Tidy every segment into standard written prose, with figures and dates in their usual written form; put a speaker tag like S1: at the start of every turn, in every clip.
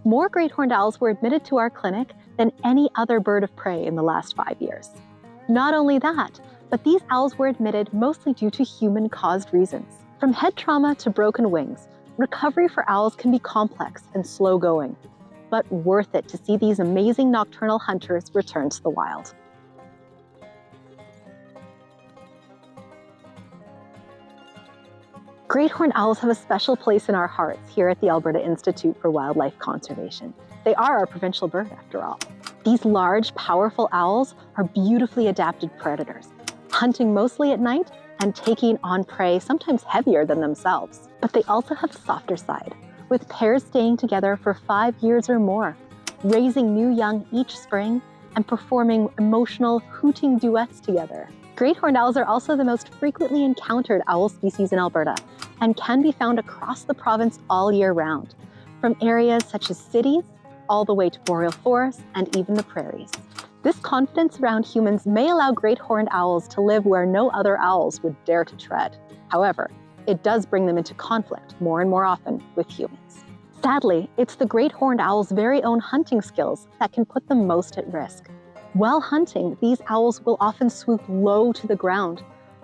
S1: More great horned owls were admitted to our clinic than any other bird of prey in the last 5 years. Not only that, but these owls were admitted mostly due to human-caused reasons. From head trauma to broken wings, recovery for owls can be complex and slow-going, but worth it to see these amazing nocturnal hunters return to the wild. Great horned owls have a special place in our hearts here at the Alberta Institute for Wildlife Conservation. They are our provincial bird, after all. These large, powerful owls are beautifully adapted predators, hunting mostly at night and taking on prey sometimes heavier than themselves. But they also have a softer side, with pairs staying together for 5 years or more, raising new young each spring and performing emotional, hooting duets together. Great horned owls are also the most frequently encountered owl species in Alberta and can be found across the province all year round, from areas such as cities all the way to boreal forests and even the prairies. This confidence around humans may allow great horned owls to live where no other owls would dare to tread. However, it does bring them into conflict more and more often with humans. Sadly, it's the great horned owl's very own hunting skills that can put them most at risk. While hunting, these owls will often swoop low to the ground,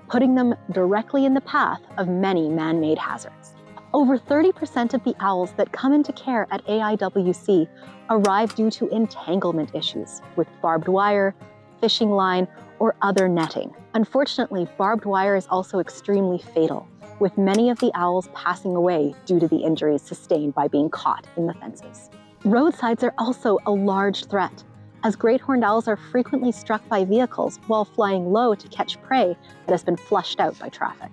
S1: putting them directly in the path of many man-made hazards. Over 30% of the owls that come into care at AIWC arrive due to entanglement issues with barbed wire, fishing line, or other netting. Unfortunately, barbed wire is also extremely fatal, with many of the owls passing away due to the injuries sustained by being caught in the fences. Roadsides are also a large threat, as great horned owls are frequently struck by vehicles while flying low to catch prey that has been flushed out by traffic.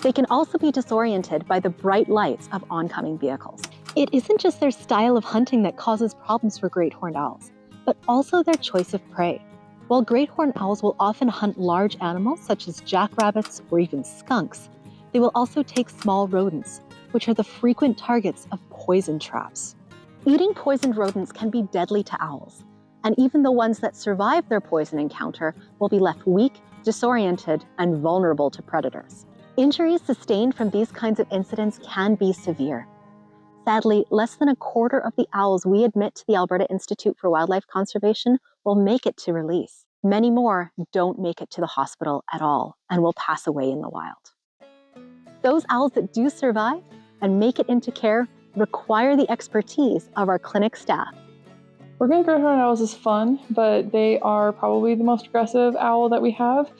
S1: They can also be disoriented by the bright lights of oncoming vehicles. It isn't just their style of hunting that causes problems for great horned owls, but also their choice of prey. While great horned owls will often hunt large animals such as jackrabbits or even skunks, they will also take small rodents, which are the frequent targets of poison traps. Eating poisoned rodents can be deadly to owls, and even the ones that survive their poison encounter will be left weak, disoriented, and vulnerable to predators. Injuries sustained from these kinds of incidents can be severe. Sadly, less than a quarter of the owls we admit to the Alberta Institute for Wildlife Conservation will make it to release. Many more don't make it to the hospital at all and will pass away in the wild. Those owls that do survive and make it into care require the expertise of our clinic staff.
S2: Working with great horned owls is fun, but they are probably the most aggressive owl that we have.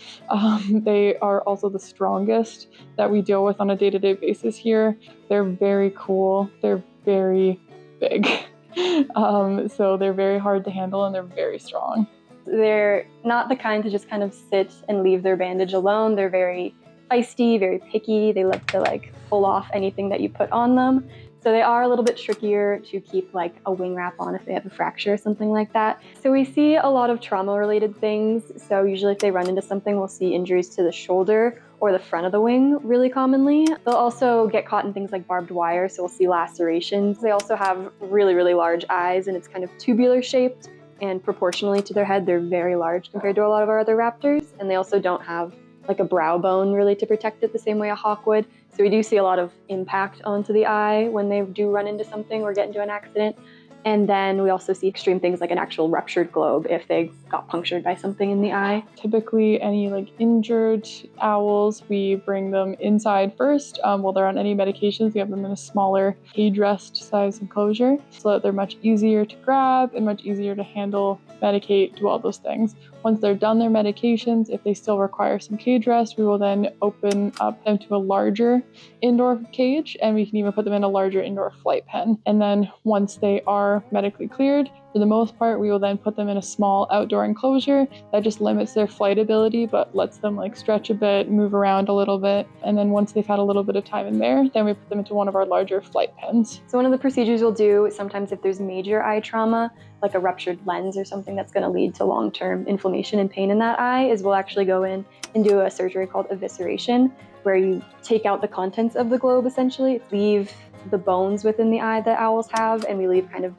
S2: They are also the strongest that we deal with on a day-to-day basis here. They're very cool. They're very big. So they're very hard to handle and they're very strong.
S3: They're not the kind to just kind of sit and leave their bandage alone. They're very feisty, very picky. They love to pull off anything that you put on them. So they are a little bit trickier to keep a wing wrap on if they have a fracture or something like that. So we see a lot of trauma-related things. So usually if they run into something, we'll see injuries to the shoulder or the front of the wing really commonly. They'll also get caught in things like barbed wire, so we'll see lacerations. They also have really, really large eyes, and it's kind of tubular shaped, and proportionally to their head, they're very large compared to a lot of our other raptors. And they also don't have a brow bone really to protect it the same way a hawk would. So we do see a lot of impact onto the eye when they do run into something or get into an accident. And then we also see extreme things like an actual ruptured globe if they got punctured by something in the eye.
S2: Typically, any injured owls, we bring them inside first. While they're on any medications, we have them in a smaller cage rest size enclosure so that they're much easier to grab and much easier to handle, medicate, do all those things. Once they're done their medications, if they still require some cage rest, we will then open up them to a larger indoor cage, and we can even put them in a larger indoor flight pen. And then once they are medically cleared, for the most part, we will then put them in a small outdoor enclosure that just limits their flight ability, but lets them stretch a bit, move around a little bit. And then once they've had a little bit of time in there, then we put them into one of our larger flight pens.
S3: So one of the procedures we'll do sometimes if there's major eye trauma, like a ruptured lens or something that's going to lead to long-term inflammation and pain in that eye, is we'll actually go in and do a surgery called evisceration, where you take out the contents of the globe essentially, leave the bones within the eye that owls have, and we leave kind of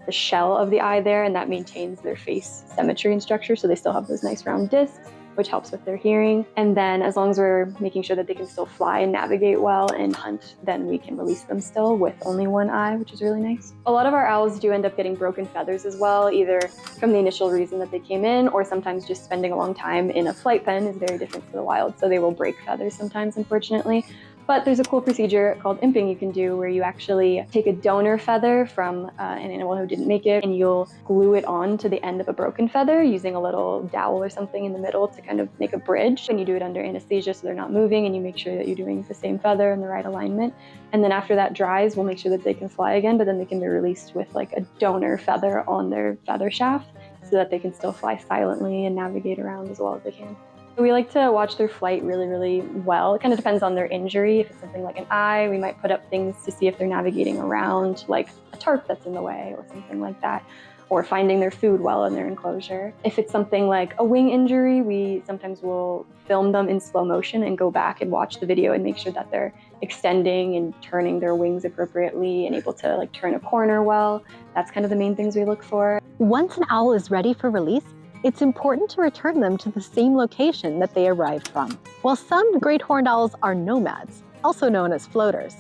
S3: the shell of the eye there, and that maintains their face symmetry and structure, so they still have those nice round discs, which helps with their hearing. And then as long as we're making sure that they can still fly and navigate well and hunt, then we can release them still with only one eye, which is really nice. A lot of our owls do end up getting broken feathers as well, either from the initial reason that they came in, or sometimes just spending a long time in a flight pen is very different to the wild, so they will break feathers sometimes, unfortunately. But there's a cool procedure called imping you can do where you actually take a donor feather from an animal who didn't make it, and you'll glue it on to the end of a broken feather using a little dowel or something in the middle to kind of make a bridge. And you do it under anesthesia so they're not moving, and you make sure that you're doing the same feather in the right alignment. And then after that dries, we'll make sure that they can fly again, but then they can be released with like a donor feather on their feather shaft so that they can still fly silently and navigate around as well as they can. We like to watch their flight really, really well. It kind of depends on their injury. If it's something like an eye, we might put up things to see if they're navigating around, like a tarp that's in the way or something like that, or finding their food well in their enclosure. If it's something like a wing injury, we sometimes will film them in slow motion and go back and watch the video and make sure that they're extending and turning their wings appropriately and able to like turn a corner well. That's kind of the main things we look for.
S1: Once an owl is ready for release, it's important to return them to the same location that they arrived from. While some great horned owls are nomads, also known as floaters,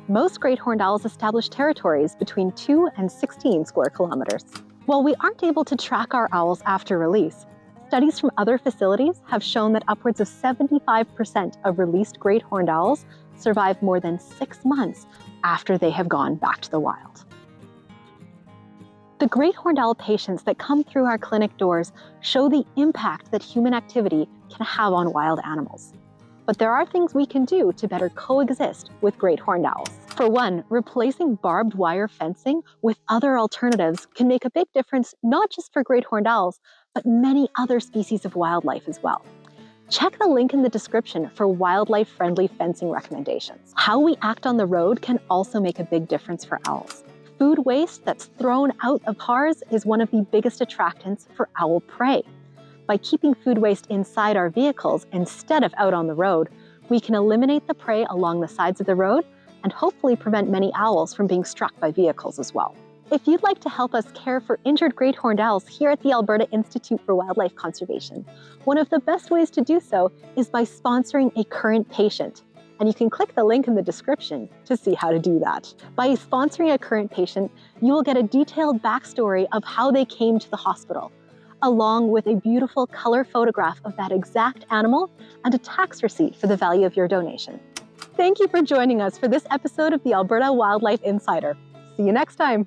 S1: most great horned owls establish territories between 2 and 16 square kilometers. While we aren't able to track our owls after release, studies from other facilities have shown that upwards of 75% of released great horned owls survive more than 6 months after they have gone back to the wild. The great horned owl patients that come through our clinic doors show the impact that human activity can have on wild animals. But there are things we can do to better coexist with great horned owls. For one, replacing barbed wire fencing with other alternatives can make a big difference not just for great horned owls, but many other species of wildlife as well. Check the link in the description for wildlife-friendly fencing recommendations. How we act on the road can also make a big difference for owls. Food waste that's thrown out of cars is one of the biggest attractants for owl prey. By keeping food waste inside our vehicles instead of out on the road, we can eliminate the prey along the sides of the road and hopefully prevent many owls from being struck by vehicles as well. If you'd like to help us care for injured great horned owls here at the Alberta Institute for Wildlife Conservation, one of the best ways to do so is by sponsoring a current patient. And you can click the link in the description to see how to do that. By sponsoring a current patient, you will get a detailed backstory of how they came to the hospital, along with a beautiful color photograph of that exact animal and a tax receipt for the value of your donation. Thank you for joining us for this episode of the Alberta Wildlife Insider. See you next time.